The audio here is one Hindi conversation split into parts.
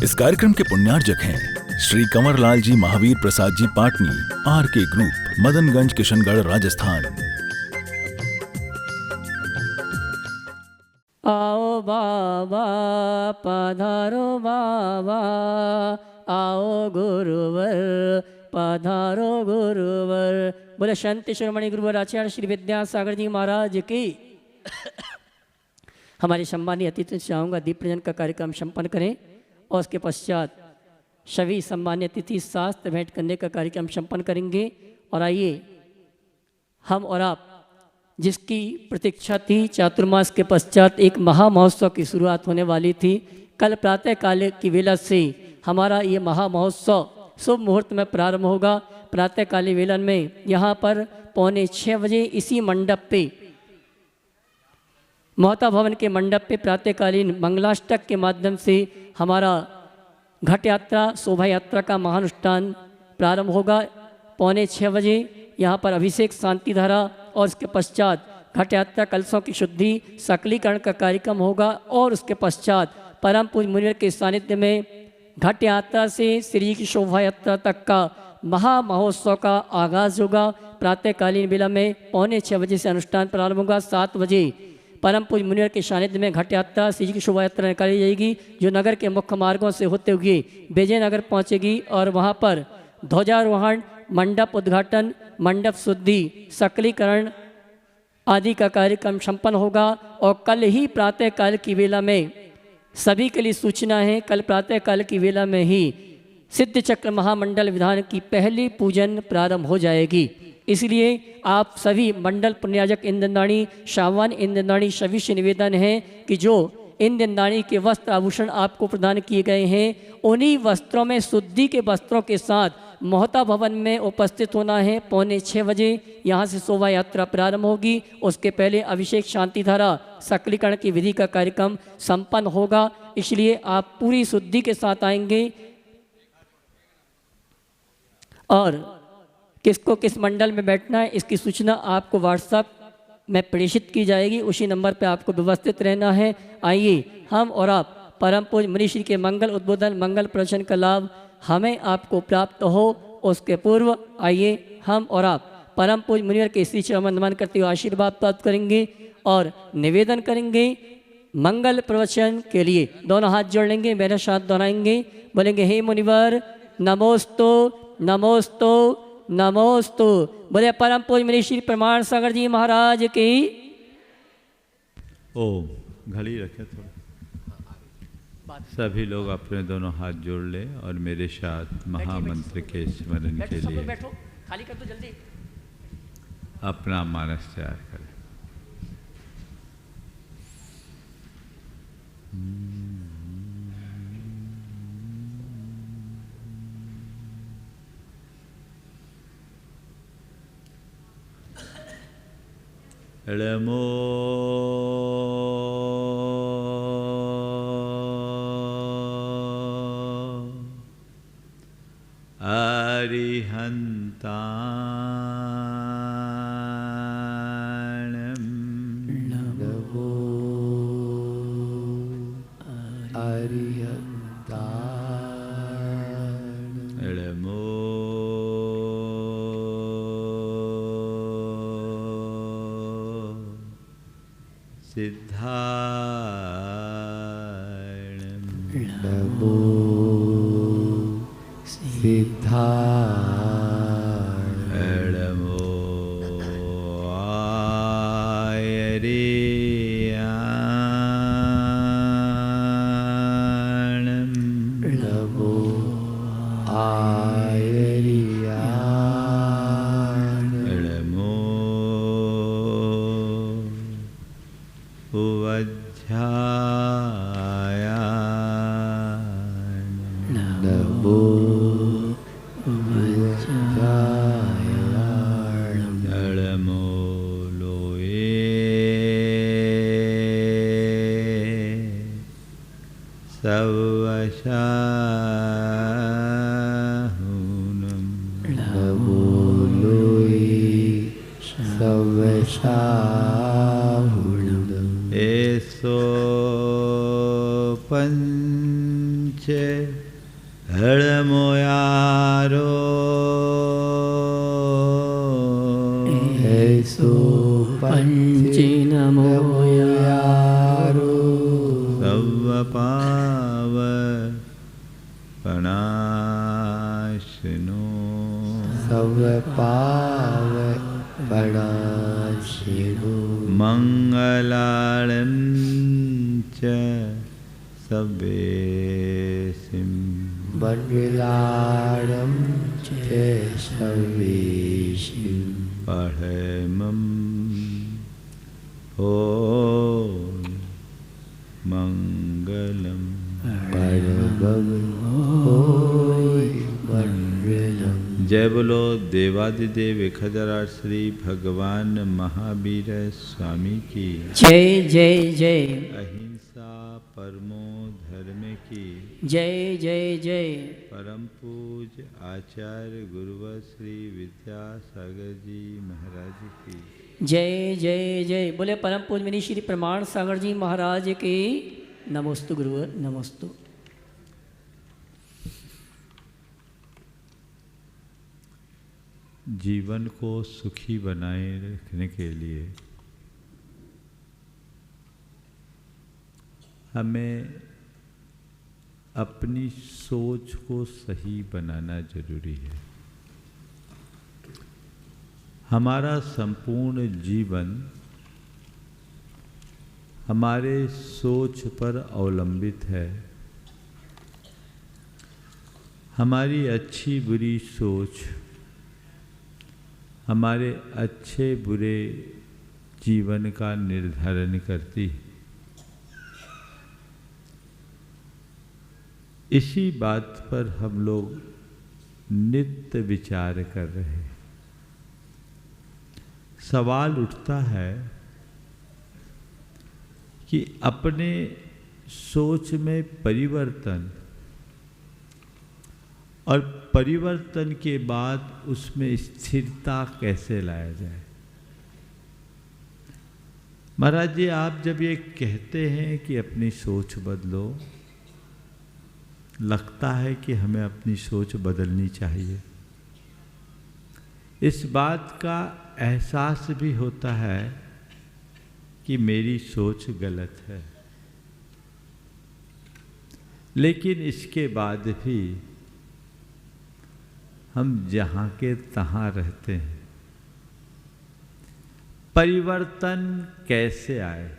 इस कार्यक्रम के पुण्यार्जक हैं श्री कंवरलाल जी महावीर प्रसाद जी पाटनी, RK ग्रुप, मदनगंज, किशनगढ़, राजस्थान। आओ बाबा पधारो बाबा, आओ गुरुवर पधारो गुरुवर। बोले शांति शिरोमणि गुरुवर आचार्य श्री विद्यासागर जी महाराज की। हमारे सम्मानीय अतिथि से चाहूँगा दीप प्रज्वलन का कार्यक्रम संपन्न करें और उसके पश्चात सभी सम्मानीय अतिथि शास्त्र भेंट करने का कार्यक्रम संपन्न करेंगे। और आइए हम और आप जिसकी प्रतीक्षा थी, चातुर्मास के पश्चात एक महामहोत्सव की शुरुआत होने वाली थी। कल प्रातः काल की वेला से हमारा ये महामहोत्सव शुभ मुहूर्त में प्रारंभ होगा। प्रातः काली वेलन में यहाँ पर 5:45 बजे इसी मंडप पे, मोहता भवन के मंडप पे प्रातःकालीन मंगलाष्टक के माध्यम से हमारा घट यात्रा, शोभा यात्रा का महानुष्ठान प्रारंभ होगा। 5:45 बजे यहाँ पर अभिषेक, शांति धारा और उसके पश्चात घट यात्रा, कलशों की शुद्धि, सकलीकरण का कार्यक्रम होगा। और उसके पश्चात परम पूज्य मुनिवर के सानिध्य में घट यात्रा से श्री की शोभा यात्रा तक का महामहोत्सव का आगाज होगा। प्रातःकालीन बेला में 5:45 बजे से अनुष्ठान प्रारंभ होगा। 7 बजे परम पूज्य मुनिवर के सानिध्य में घट यात्रा, श्री की शोभा यात्रा निकाली जाएगी, जो नगर के मुख्य मार्गों से होते हुए विजयनगर पहुंचेगी। और वहां पर ध्वजारोहण, मंडप उद्घाटन, मंडप शुद्धि, सकलीकरण आदि का कार्यक्रम संपन्न होगा। और कल ही प्रातःकाल की वेला में सभी के लिए सूचना है, कल प्रातःकाल की वेला में ही सिद्ध चक्र महामंडल विधान की पहली पूजन प्रारंभ हो जाएगी। इसलिए आप सभी मंडल पुण्याजक इंद्रदानी, सावन इंद्रदानी सभी से निवेदन है कि जो इंद्रदानी के वस्त्र आभूषण आपको प्रदान किए गए हैं, उन्हीं वस्त्रों में शुद्धि के वस्त्रों के साथ मोहता भवन में उपस्थित होना है। 5:45 बजे यहाँ से शोभा यात्रा प्रारंभ होगी। उसके पहले अभिषेक, शांति धारा, सकलीकरण की विधि का कार्यक्रम संपन्न होगा। इसलिए आप पूरी शुद्धि के साथ आएंगे। और किसको किस मंडल में बैठना है इसकी सूचना आपको व्हाट्सएप में प्रेषित की जाएगी, उसी नंबर पर आपको व्यवस्थित रहना है। आइए हम और आप परम पूज्य मुनिश्री के मंगल उद्बोधन, मंगल प्रवचन का लाभ हमें आपको प्राप्त हो। उसके पूर्व आइए हम और आप परम पूज्य मुनिवर के श्री चरण नमन करते हुए आशीर्वाद प्राप्त करेंगे और निवेदन करेंगे मंगल प्रवचन के लिए। दोनों हाथ जोड़ लेंगे, मेरे साथ दोहराएंगे, बोलेंगे हे मुनिवर नमोस्तु नमोस्तु नमोस्तु। बोले परम पूज्य मुनि श्री प्रमाण सागर जी महाराज की। ओम घड़ी रखे थोड़ा। सभी लोग अपने दोनों हाथ जोड़ ले और मेरे साथ महामंत्र के स्मरण के लिए बैठो, खाली कर दो जल्दी, अपना मानस तैयार करें। नमो अरिहन्ताणं, नमो अरिहन्ताणं, नमो सिद्धाणं, नमो सिद्धाणं, नमो आयर्याणं, नमो आयर्याणं, नमो उवज्झायाणं, नमो वज्रायाणं, नमो लोये सवशाहुनं, नमो लोये सवशाहुनं, एसो पंच तेसु पंचिनमो यारो सर्वपावपणाशिनो सर्वपावपणाशिनो मङ्गलाळं च सवेसिं मङ्गलाळं च सवेशिं परमं ॐ मङ्गलम् परमं मङ्गलम्। जय बोलो देवादिदेव 1008 श्री भगवान महावीर स्वामी की जय जय जय। अहिंसा परमो धर्म की जय जय जय। परम पूज्य आचार्य गुरुवर श्री विद्यासागर जी महाराज की जय जय जय। बोले परम पूज्य मुनि श्री प्रमाण सागर जी महाराज की नमोस्तु गुरुवर नमोस्तु। जीवन को सुखी बनाए रखने के लिए हमें अपनी सोच को सही बनाना जरूरी है। हमारा संपूर्ण जीवन हमारे सोच पर अवलंबित है। हमारी अच्छी बुरी सोच हमारे अच्छे बुरे जीवन का निर्धारण करती है। इसी बात पर हम लोग नित्य विचार कर रहे हैं। सवाल उठता है कि अपने सोच में परिवर्तन और परिवर्तन के बाद उसमें स्थिरता कैसे लाया जाए। महाराज जी, आप जब ये कहते हैं कि अपनी सोच बदलो, लगता है कि हमें अपनी सोच बदलनी चाहिए। इस बात का एहसास भी होता है कि मेरी सोच गलत है, लेकिन इसके बाद भी हम जहाँ के तहाँ रहते हैं। परिवर्तन कैसे आए?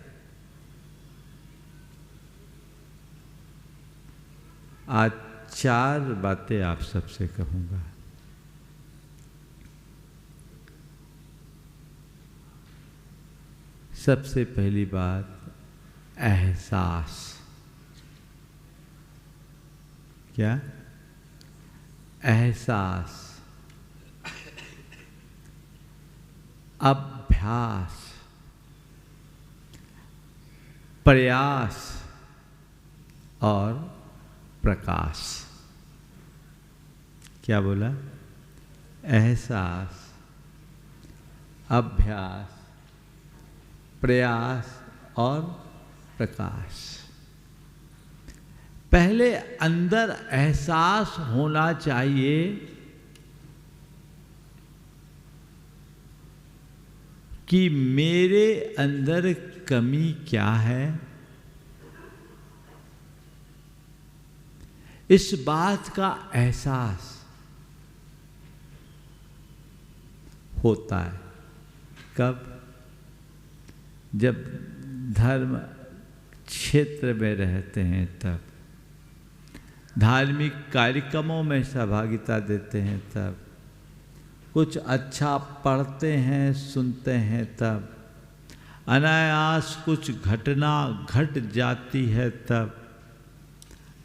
आज 4 बातें आप सबसे कहूँगा। सबसे पहली बात, एहसास। क्या? एहसास, अभ्यास, प्रयास और प्रकाश। क्या बोला? एहसास, अभ्यास, प्रयास और प्रकाश। पहले अंदर एहसास होना चाहिए कि मेरे अंदर कमी क्या है। इस बात का एहसास होता है कब? जब धर्म क्षेत्र में रहते हैं, तब धार्मिक कार्यक्रमों में सहभागिता देते हैं, तब कुछ अच्छा पढ़ते हैं, सुनते हैं, तब अनायास कुछ घटना घट जाती है, तब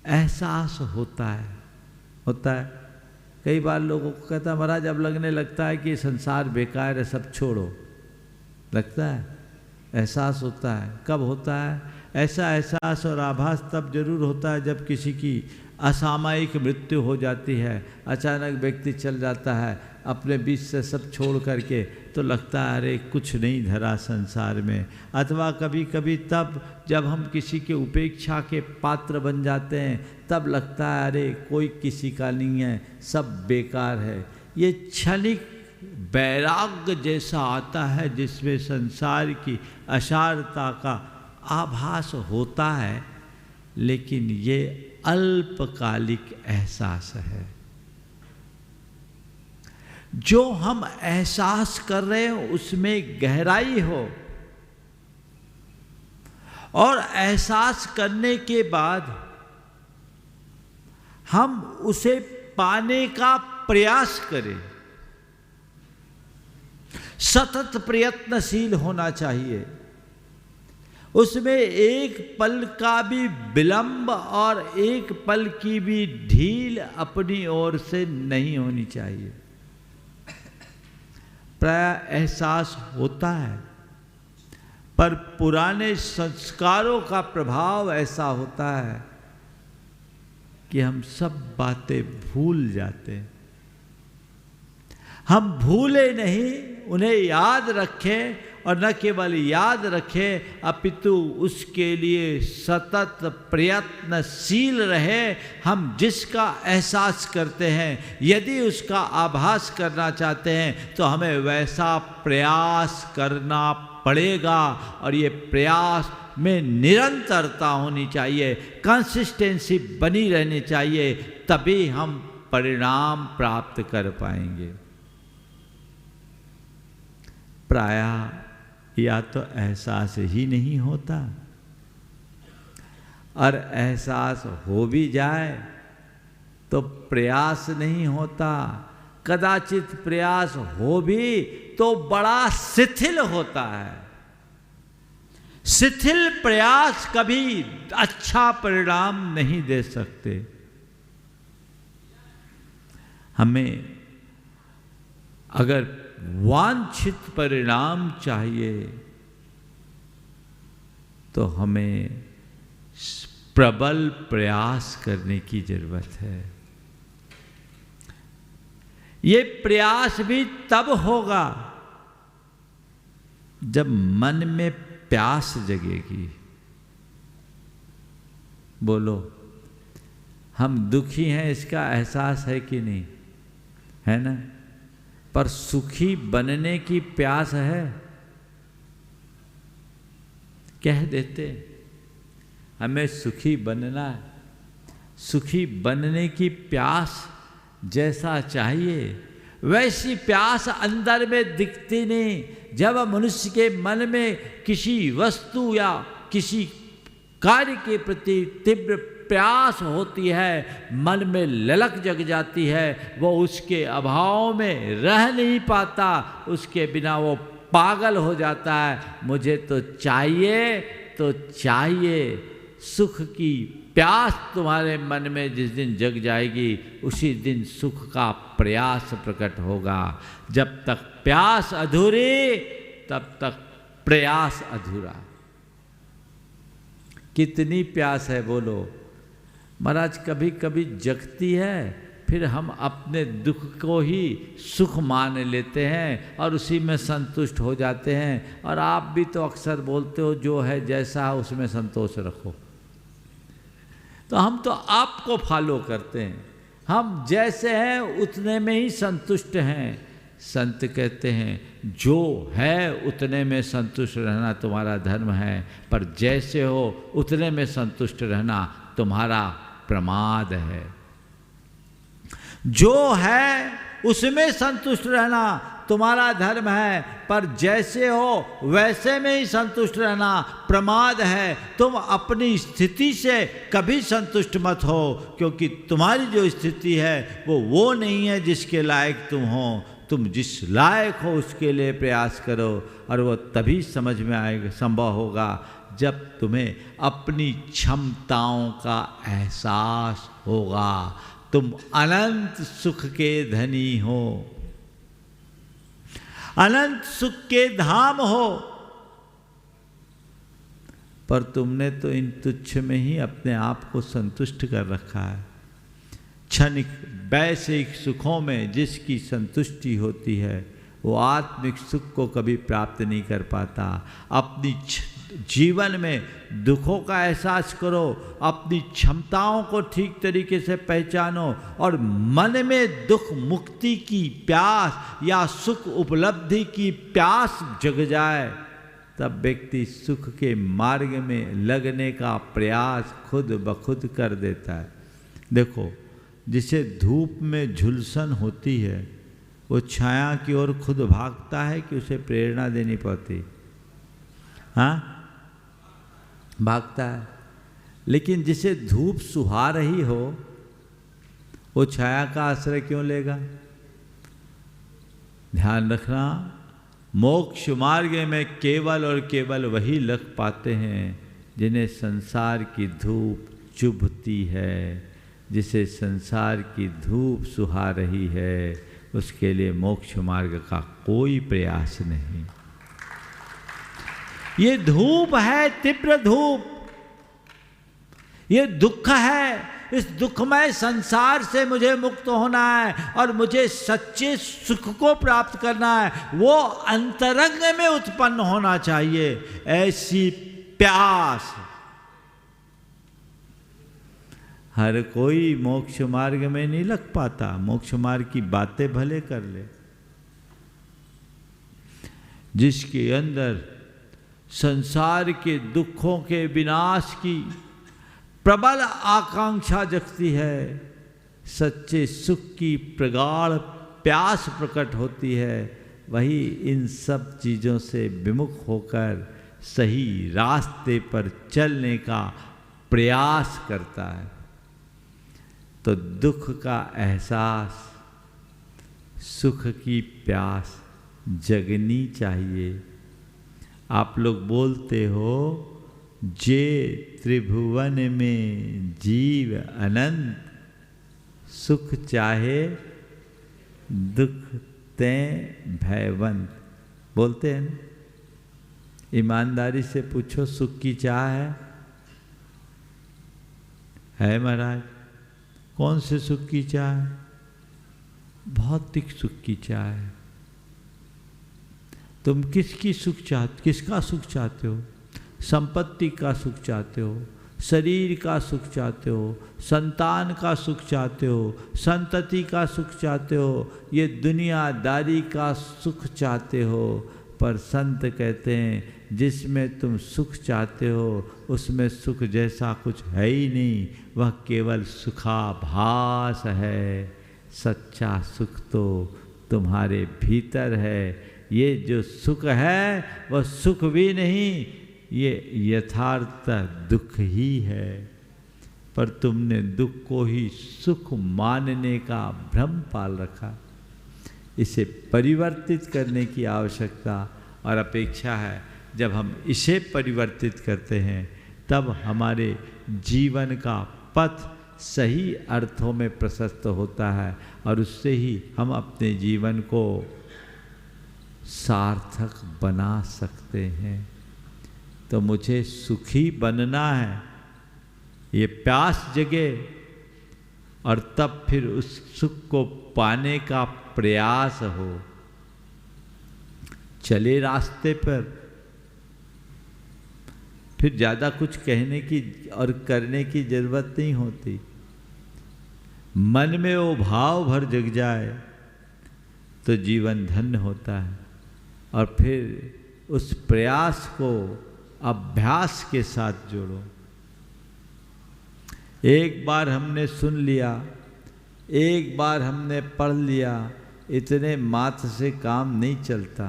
एहसास होता है। कई बार लोगों को कहता है, महाराज अब लगने लगता है कि संसार बेकार है, सब छोड़ो। लगता है, एहसास होता है। कब होता है ऐसा एहसास और आभास? तब जरूर होता है जब किसी की असामयिक मृत्यु हो जाती है, अचानक व्यक्ति चल जाता है अपने बीच से सब छोड़ करके, तो लगता है अरे कुछ नहीं धरा संसार में। अथवा कभी कभी तब जब हम किसी के उपेक्षा के पात्र बन जाते हैं, तब लगता है अरे कोई किसी का नहीं है, सब बेकार है। ये क्षणिक वैराग्य जैसा आता है जिसमें संसार की असारता का आभास होता है, लेकिन ये अल्पकालिक एहसास है। जो हम एहसास कर रहे हैं उसमें गहराई हो, और एहसास करने के बाद हम उसे पाने का प्रयास करें। सतत प्रयत्नशील होना चाहिए। उसमें एक पल का भी विलंब और एक पल की भी ढील अपनी ओर से नहीं होनी चाहिए। प्राय एहसास होता है, पर पुराने संस्कारों का प्रभाव ऐसा होता है कि हम सब बातें भूल जाते हैं। हम भूले नहीं, उन्हें याद रखें, और न केवल याद रखें अपितु उसके लिए सतत प्रयत्नशील रहे। हम जिसका एहसास करते हैं, यदि उसका आभास करना चाहते हैं तो हमें वैसा प्रयास करना पड़ेगा, और ये प्रयास में निरंतरता होनी चाहिए, कंसिस्टेंसी बनी रहनी चाहिए, तभी हम परिणाम प्राप्त कर पाएंगे। प्रायः या तो एहसास ही नहीं होता, और एहसास हो भी जाए तो प्रयास नहीं होता। कदाचित प्रयास हो भी तो बड़ा शिथिल होता है। शिथिल प्रयास कभी अच्छा परिणाम नहीं दे सकते। हमें अगर वांछित परिणाम चाहिए तो हमें प्रबल प्रयास करने की जरूरत है। ये प्रयास भी तब होगा जब मन में प्यास जगेगी। बोलो, हम दुखी हैं इसका एहसास है कि नहीं? है ना? पर सुखी बनने की प्यास है? कह देते हमें सुखी बनना है। सुखी बनने की प्यास जैसा चाहिए वैसी प्यास अंदर में दिखती नहीं। जब मनुष्य के मन में किसी वस्तु या किसी कार्य के प्रति तीव्र प्यास होती है, मन में ललक जग जाती है, वो उसके अभाव में रह नहीं पाता, उसके बिना वो पागल हो जाता है। मुझे तो चाहिए। सुख की प्यास तुम्हारे मन में जिस दिन जग जाएगी, उसी दिन सुख का प्रयास प्रकट होगा। जब तक प्यास अधूरी, तब तक प्रयास अधूरा। कितनी प्यास है बोलो? महाराज कभी कभी जगती है, फिर हम अपने दुख को ही सुख मान लेते हैं और उसी में संतुष्ट हो जाते हैं। और आप भी तो अक्सर बोलते हो, जो है जैसा है उसमें संतोष रखो। तो हम तो आपको फॉलो करते हैं, हम जैसे हैं उतने में ही संतुष्ट हैं। संत कहते हैं जो है उतने में संतुष्ट रहना तुम्हारा धर्म है, पर जैसे हो उतने में संतुष्ट रहना तुम्हारा प्रमाद है। जो है उसमें संतुष्ट रहना तुम्हारा धर्म है, पर जैसे हो वैसे में ही संतुष्ट रहना प्रमाद है। तुम अपनी स्थिति से कभी संतुष्ट मत हो, क्योंकि तुम्हारी जो स्थिति है वो नहीं है जिसके लायक तुम हो। तुम जिस लायक हो उसके लिए प्रयास करो, और वो तभी समझ में आएगा, संभव होगा, जब तुम्हें अपनी क्षमताओं का एहसास होगा। तुम अनंत सुख के धनी हो, अनंत सुख के धाम हो, पर तुमने तो इन तुच्छ में ही अपने आप को संतुष्ट कर रखा है। क्षणिक वैश्विक सुखों में जिसकी संतुष्टि होती है, वो आत्मिक सुख को कभी प्राप्त नहीं कर पाता। जीवन में दुखों का एहसास करो, अपनी क्षमताओं को ठीक तरीके से पहचानो और मन में दुख मुक्ति की प्यास या सुख उपलब्धि की प्यास जग जाए, तब व्यक्ति सुख के मार्ग में लगने का प्रयास खुद ब खुद कर देता है। देखो, जिसे धूप में झुलसन होती है वो छाया की ओर खुद भागता है कि उसे प्रेरणा देनी पड़ती? हाँ, भागता है। लेकिन जिसे धूप सुहा रही हो वो छाया का आश्रय क्यों लेगा? ध्यान रखना, मोक्ष मार्ग में केवल और केवल वही लग पाते हैं जिन्हें संसार की धूप चुभती है। जिसे संसार की धूप सुहा रही है उसके लिए मोक्ष मार्ग का कोई प्रयास नहीं। ये धूप है, तीव्र धूप, ये दुख है। इस दुखमय संसार से मुझे मुक्त होना है और मुझे सच्चे सुख को प्राप्त करना है। वो अंतरंग में उत्पन्न होना चाहिए, ऐसी प्यास। हर कोई मोक्ष मार्ग में नहीं लग पाता, मोक्ष मार्ग की बातें भले कर ले। जिसके अंदर संसार के दुखों के विनाश की प्रबल आकांक्षा जगती है, सच्चे सुख की प्रगाढ़ प्यास प्रकट होती है, वही इन सब चीज़ों से विमुख होकर सही रास्ते पर चलने का प्रयास करता है। तो दुख का एहसास, सुख की प्यास जगनी चाहिए। आप लोग बोलते हो, जे त्रिभुवन में जीव अनंत, सुख चाहे दुख तें भयवंत। बोलते हैं ना? ईमानदारी से पूछो, सुख की चाह है महाराज? कौन से सुख की चाह है? भौतिक सुख की चाह है। तुम किसका सुख चाहते हो? संपत्ति का सुख चाहते हो, शरीर का सुख चाहते हो, संतान का सुख चाहते हो, संतति का सुख चाहते हो, ये दुनियादारी का सुख चाहते हो। पर संत कहते हैं जिसमें तुम सुख चाहते हो उसमें सुख जैसा कुछ है ही नहीं, वह केवल सुखाभास है। सच्चा सुख तो तुम्हारे भीतर है। ये जो सुख है वह सुख भी नहीं, ये यथार्थ दुख ही है। पर तुमने दुख को ही सुख मानने का भ्रम पाल रखा। इसे परिवर्तित करने की आवश्यकता और अपेक्षा है। जब हम इसे परिवर्तित करते हैं तब हमारे जीवन का पथ सही अर्थों में प्रशस्त होता है और उससे ही हम अपने जीवन को सार्थक बना सकते हैं। तो मुझे सुखी बनना है, ये प्यास जगे और तब फिर उस सुख को पाने का प्रयास हो। चले रास्ते पर, फिर ज़्यादा कुछ कहने की और करने की जरूरत नहीं होती। मन में वो भाव भर जग जाए तो जीवन धन्य होता है। और फिर उस प्रयास को अभ्यास के साथ जोड़ो। एक बार हमने सुन लिया, एक बार हमने पढ़ लिया, इतने मात्र से काम नहीं चलता।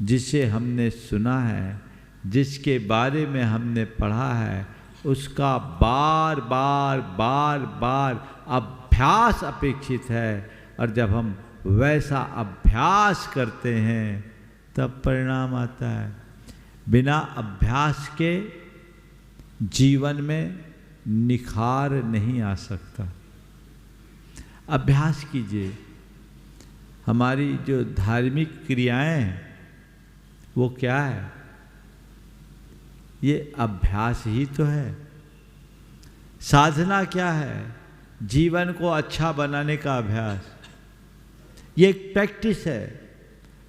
जिसे हमने सुना है, जिसके बारे में हमने पढ़ा है, उसका बार बार बार बार अभ्यास अपेक्षित है। और जब हम वैसा अभ्यास करते हैं तब परिणाम आता है। बिना अभ्यास के जीवन में निखार नहीं आ सकता। अभ्यास कीजिए। हमारी जो धार्मिक क्रियाएं हैं वो क्या है? ये अभ्यास ही तो है। साधना क्या है? जीवन को अच्छा बनाने का अभ्यास। ये एक प्रैक्टिस है,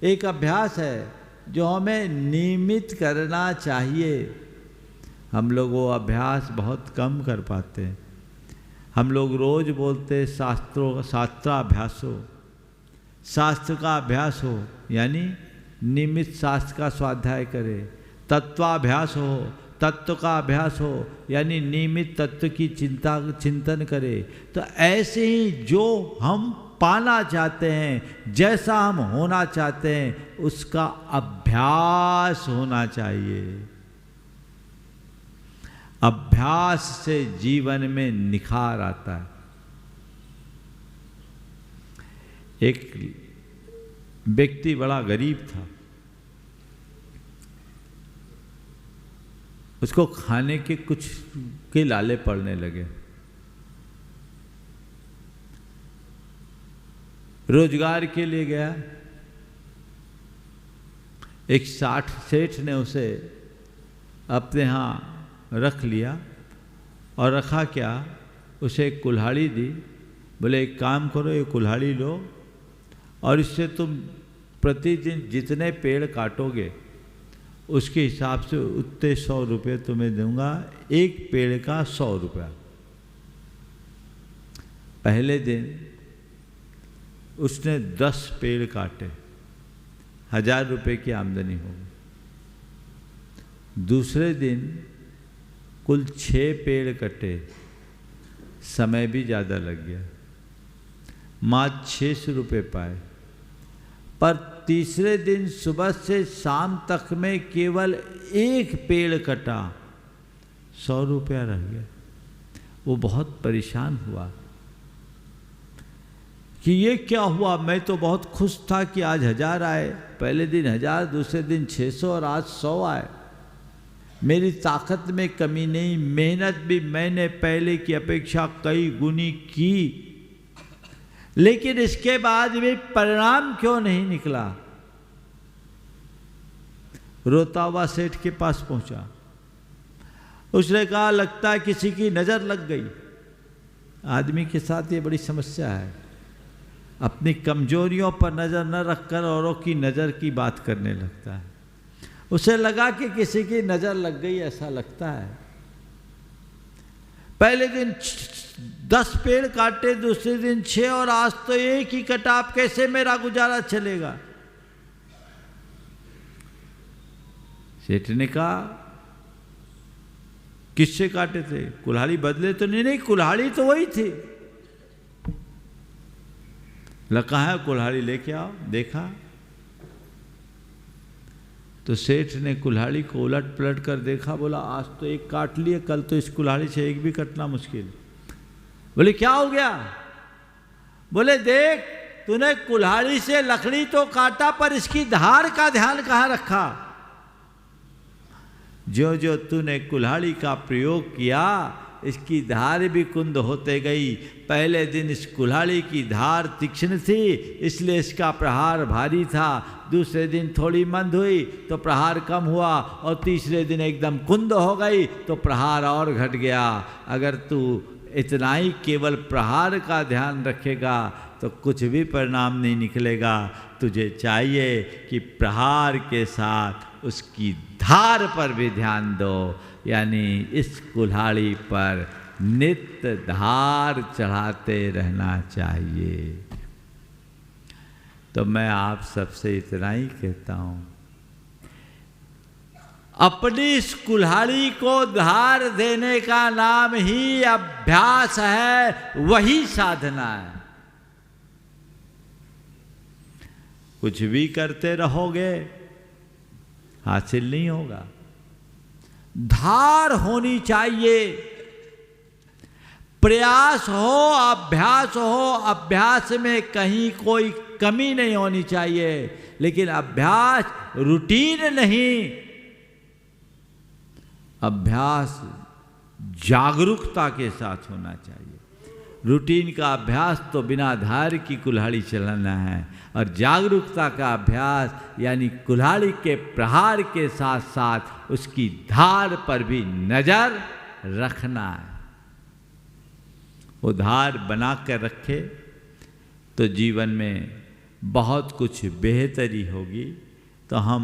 एक अभ्यास है। जो हमें नियमित करना चाहिए। हम लोग वो अभ्यास बहुत कम कर पाते हैं। हम लोग रोज बोलते शास्त्राभ्यास हो, शास्त्र का अभ्यास हो, यानी नियमित शास्त्र का स्वाध्याय करे। तत्वाभ्यास हो, तत्व का अभ्यास हो, यानी नियमित तत्व की चिंतन करे। तो ऐसे ही जो हम पाना चाहते हैं, जैसा हम होना चाहते हैं, उसका अभ्यास होना चाहिए। अभ्यास से जीवन में निखार आता है। एक व्यक्ति बड़ा गरीब था, उसको खाने के कुछ के लाले पड़ने लगे। रोजगार के लिए गया। एक सेठ ने उसे अपने यहाँ रख लिया, और रखा क्या, उसे एक कुल्हाड़ी दी। बोले एक काम करो, ये कुल्हाड़ी लो और इससे तुम प्रतिदिन जितने पेड़ काटोगे उसके हिसाब से उतने 100 रुपये तुम्हें दूंगा, एक पेड़ का 100 रुपया। पहले दिन उसने 10 पेड़ काटे, 1000 रुपये की आमदनी हो गई। दूसरे दिन कुल 6 पेड़ कटे, समय भी ज़्यादा लग गया, मात्र 600 रुपये पाए। पर तीसरे दिन सुबह से शाम तक में केवल एक पेड़ कटा, 100 रुपया रह गया। वो बहुत परेशान हुआ कि ये क्या हुआ, मैं तो बहुत खुश था कि आज 1000 आए। पहले दिन 1000, दूसरे दिन 600 और आज 100 आए। मेरी ताकत में कमी नहीं, मेहनत भी मैंने पहले की अपेक्षा कई गुनी की, लेकिन इसके बाद भी परिणाम क्यों नहीं निकला। रोता हुआ सेठ के पास पहुंचा। उसने कहा लगता है किसी की नजर लग गई। आदमी के साथ ये बड़ी समस्या है, अपनी कमजोरियों पर नजर न रखकर औरों की नजर की बात करने लगता है। उसे लगा कि किसी की नजर लग गई, ऐसा लगता है। पहले दिन 10 पेड़ काटे, दूसरे दिन 6 और आज तो एक ही कटा। अब कैसे मेरा गुजारा चलेगा। सेठ ने कहा किससे काटे थे, कुल्हाड़ी बदले तो नहीं, कुल्हाड़ी तो वही थी। लगा है कुल्हाड़ी लेके आओ। देखा तो सेठ ने कुल्हाड़ी को उलट पलट कर देखा। बोला आज तो एक काट लिए, कल तो इस कुल्हाड़ी से एक भी कटना मुश्किल। बोले क्या हो गया। बोले देख, तूने कुल्हाड़ी से लकड़ी तो काटा, पर इसकी धार का ध्यान कहाँ रखा। जो जो तूने कुल्हाड़ी का प्रयोग किया, इसकी धार भी कुंद होते गई। पहले दिन इस कुल्हाड़ी की धार तीक्ष्ण थी, इसलिए इसका प्रहार भारी था। दूसरे दिन थोड़ी मंद हुई तो प्रहार कम हुआ, और तीसरे दिन एकदम कुंद हो गई तो प्रहार और घट गया। अगर तू इतना ही केवल प्रहार का ध्यान रखेगा तो कुछ भी परिणाम नहीं निकलेगा। तुझे चाहिए कि प्रहार के साथ उसकी धार पर भी ध्यान दो, यानी इस कुल्हाड़ी पर नित्य धार चढ़ाते रहना चाहिए। तो मैं आप सबसे इतना ही कहता हूं, अपनी इस कुल्हाड़ी को धार देने का नाम ही अभ्यास है, वही साधना है। कुछ भी करते रहोगे हासिल नहीं होगा। धार होनी चाहिए, प्रयास हो, अभ्यास हो। अभ्यास में कहीं कोई कमी नहीं होनी चाहिए, लेकिन अभ्यास रूटीन नहीं, अभ्यास जागरूकता के साथ होना चाहिए। रूटीन का अभ्यास तो बिना धार की कुल्हाड़ी चलाना है, और जागरूकता का अभ्यास यानी कुल्हाड़ी के प्रहार के साथ साथ उसकी धार पर भी नजर रखना है। वो धार बना कर रखे तो जीवन में बहुत कुछ बेहतरी होगी। तो हम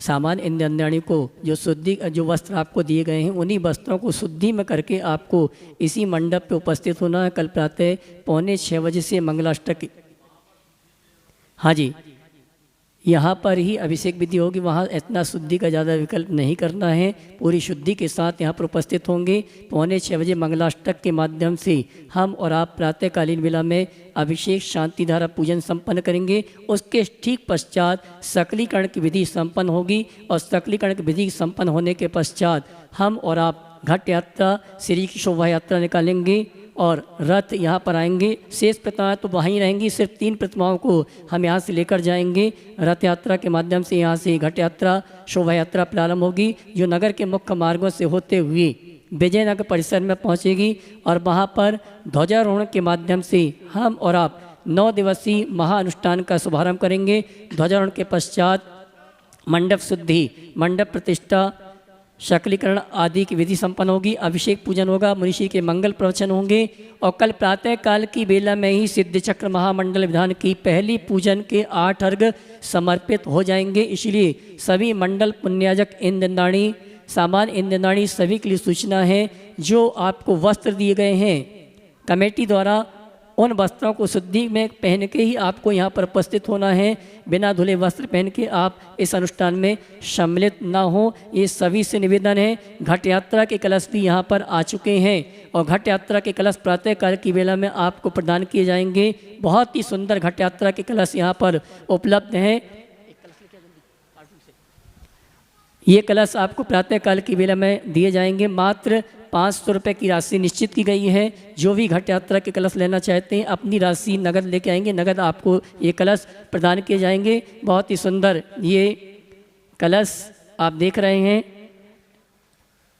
सामान्य इंद्राणी को जो वस्त्र आपको दिए गए हैं उन्हीं वस्त्रों को शुद्धि में करके आपको इसी मंडप पे उपस्थित होना है। कल प्रातः 5:45 से मंगलाष्टक, हाँ जी, यहाँ पर ही अभिषेक विधि होगी। वहाँ इतना शुद्धि का ज़्यादा विकल्प नहीं करना है, पूरी शुद्धि के साथ यहाँ पर उपस्थित होंगे। 5:45 मंगलाष्टक के माध्यम से हम और आप प्रातःकालीन वेला में अभिषेक शांति धारा पूजन संपन्न करेंगे। उसके ठीक पश्चात सकलीकरण की विधि संपन्न होगी और सकलीकरण की विधि संपन्न होने के पश्चात हम और आप घट यात्रा, श्री की शोभा यात्रा निकालेंगे और रथ यहाँ पर आएंगे। शेष प्रतिमाएं तो वहीं रहेंगी, सिर्फ 3 प्रतिमाओं को हम यहाँ से लेकर जाएंगे। रथ यात्रा के माध्यम से यहाँ से घट यात्रा, शोभा यात्रा प्रारंभ होगी, जो नगर के मुख्य मार्गों से होते हुए विजयनगर परिसर में पहुँचेगी और वहाँ पर ध्वजारोहण के माध्यम से हम और आप 9 दिवसीय महाअनुष्ठान का शुभारंभ करेंगे। ध्वजारोहण के पश्चात मंडप शुद्धि, मंडप प्रतिष्ठा, शकलीकरण आदि की विधि संपन्न होगी। अभिषेक पूजन होगा, मनीषी के मंगल प्रवचन होंगे और कल प्रातः काल की बेला में ही सिद्ध चक्र महामंडल विधान की पहली पूजन के 8 अर्घ समर्पित हो जाएंगे। इसलिए सभी मंडल पुण्याजक इंद्राणी, सामान्य इंद्राणी सभी के लिए सूचना है, जो आपको वस्त्र दिए गए हैं कमेटी द्वारा, उन वस्त्रों को शुद्धि में पहन के ही आपको यहाँ पर उपस्थित होना है। बिना धुले वस्त्र पहन के आप इस अनुष्ठान में सम्मिलित ना हो, ये सभी से निवेदन है। घट यात्रा के कलश भी यहाँ पर आ चुके हैं और घट यात्रा के कलश प्रातःकाल की वेला में आपको प्रदान किए जाएंगे। बहुत ही सुंदर घट यात्रा के कलश यहाँ पर उपलब्ध हैं। ये कलश आपको प्रातःकाल की वेला में दिए जाएंगे। मात्र 500 रुपये की राशि निश्चित की गई है। जो भी घट यात्रा के कलश लेना चाहते हैं अपनी राशि नगद लेके आएंगे, नगद आपको ये कलश प्रदान किए जाएंगे। बहुत ही सुंदर ये कलश आप देख रहे हैं।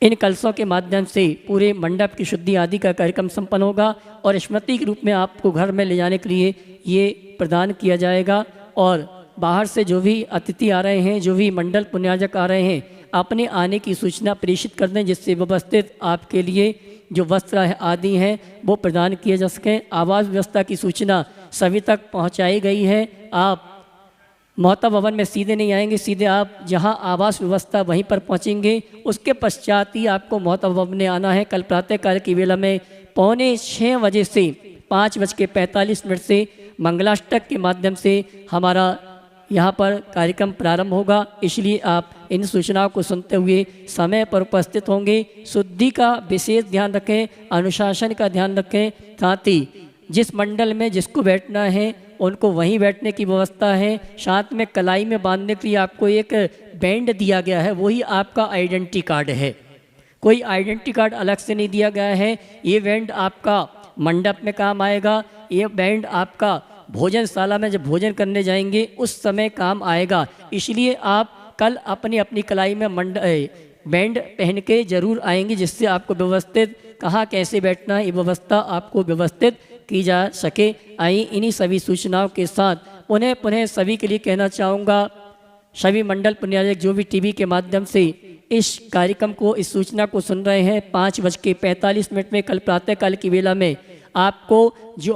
इन कलशों के माध्यम से पूरे मंडप की शुद्धि आदि का कार्यक्रम संपन्न होगा और स्मृति के रूप में आपको घर में ले जाने के लिए ये प्रदान किया जाएगा। और बाहर से जो भी अतिथि आ रहे हैं, जो भी मंडल पुण्याजक आ रहे हैं, अपने आने की सूचना प्रेषित कर दें, जिससे व्यवस्थित आपके लिए जो वस्त्र आदि हैं वो प्रदान किए जा सकें। आवास व्यवस्था की सूचना सभी तक पहुंचाई गई है। आप मोहता भवन में सीधे नहीं आएंगे, सीधे आप जहां आवास व्यवस्था वहीं पर पहुंचेंगे। उसके पश्चात ही आपको मोहता भवन में आना है। कल प्रातःकाल की वेला में 5:45 से 5:45 से मंगलाष्टक के माध्यम से हमारा यहाँ पर कार्यक्रम प्रारंभ होगा। इसलिए आप इन सूचनाओं को सुनते हुए समय पर उपस्थित होंगे। शुद्धि का विशेष ध्यान रखें, अनुशासन का ध्यान रखें। साथ ही जिस मंडल में जिसको बैठना है उनको वहीं बैठने की व्यवस्था है। साथ में कलाई में बांधने के लिए आपको एक बैंड दिया गया है, वही आपका आइडेंटिटी कार्ड है। कोई आइडेंटिटी कार्ड अलग से नहीं दिया गया है। ये बैंड आपका मंडप में काम आएगा। ये बैंड आपका भोजनशाला में जब भोजन करने जाएंगे उस समय काम आएगा। इसलिए आप कल अपनी अपनी कलाई में बैंड पहन के जरूर आएंगे, जिससे आपको व्यवस्थित कहाँ कैसे बैठना है ये व्यवस्था आपको व्यवस्थित की जा सके। आई इन्हीं सभी सूचनाओं के साथ पुनः सभी के लिए कहना चाहूँगा, सभी मंडल पुण्याजक जो भी टीवी के माध्यम से इस कार्यक्रम को, इस सूचना को सुन रहे हैं, 5:45 में कल प्रातःकाल की वेला में आपको जो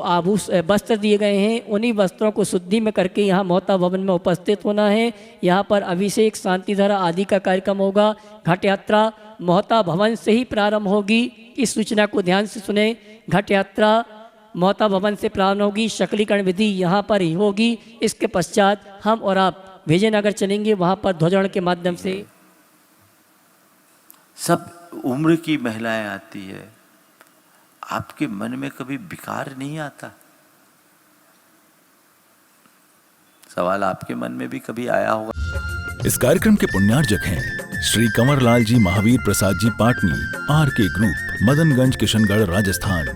वस्त्र दिए गए हैं उन्हीं वस्त्रों को शुद्धि में करके यहाँ मोहता भवन में उपस्थित होना है। यहाँ पर अभिषेक, शांति धारा आदि का कार्यक्रम होगा। घट यात्रा मोहता भवन से ही प्रारंभ होगी। इस सूचना को ध्यान से सुने। घट यात्रा मोहता भवन से प्रारंभ होगी। शकलीकरण विधि यहाँ पर ही होगी। इसके पश्चात हम और आप विजयनगर चलेंगे, वहाँ पर ध्वजारोहण के माध्यम से सब उम्र की महिलाएं आती है। आपके मन में कभी विकार नहीं आता? सवाल आपके मन में भी कभी आया होगा? इस कार्यक्रम के पुण्यार्जक हैं श्री कंवरलाल जी महावीर प्रसाद जी पाटनी, आर के ग्रुप, मदनगंज, किशनगढ़, राजस्थान।